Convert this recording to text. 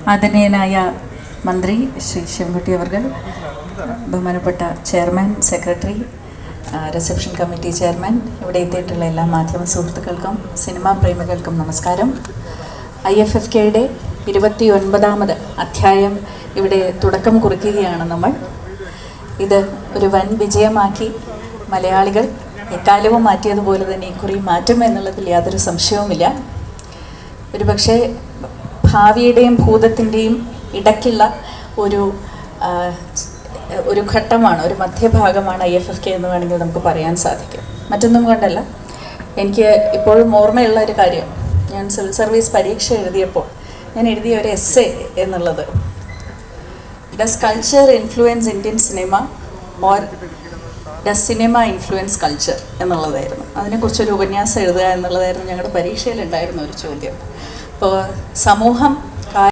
ആദരണീയനായ മന്ത്രി ശ്രീ ശിവൻകുട്ടി അവർകൾ, ബഹുമാനപ്പെട്ട chairman, secretary, reception committee chairman, ഇവിടെ എത്തിയിട്ടുള്ള എല്ലാ മാധ്യമ സുഹൃത്തുക്കൾക്കും സിനിമാ പ്രേമികൾക്കും നമസ്കാരം. IFFKയുടെ 29ാമത് അധ്യായം ഇവിടെ തുടക്കം കുറിക്കുകയാണ് നമ്മൾ. ഇത് ഒരു വൻ വിജയമാക്കി മലയാളികൾ എക്കാലവും മാറ്റിയതുപോലെ തന്നെ ഇക്കുറി മാറ്റും എന്നുള്ളതിൽ യാതൊരു സംശയവുമില്ല. ഒരുപക്ഷെ ഭാവിയുടെയും ഭൂതത്തിൻ്റെയും ഇടയ്ക്കുള്ള ഒരു ഘട്ടമാണ്, ഒരു മധ്യഭാഗമാണ് IFFK എന്ന് വേണമെങ്കിൽ നമുക്ക് പറയാൻ സാധിക്കും. മറ്റൊന്നും കൊണ്ടല്ല, എനിക്ക് ഇപ്പോഴും ഓർമ്മയുള്ള ഒരു കാര്യം, ഞാൻ സിവിൽ സർവീസ് പരീക്ഷ എഴുതിയപ്പോൾ ഞാൻ എഴുതിയ ഒരു എസ്സേ എന്നുള്ളത് does culture influence Indian cinema or does cinema influence culture എന്നുള്ളതായിരുന്നു. അതിനെക്കുറിച്ചൊരു ഉപന്യാസം എഴുതുക എന്നുള്ളതായിരുന്നു ഞങ്ങളുടെ പരീക്ഷയിലുണ്ടായിരുന്ന ഒരു ചോദ്യം. അപ്പോൾ സമൂഹം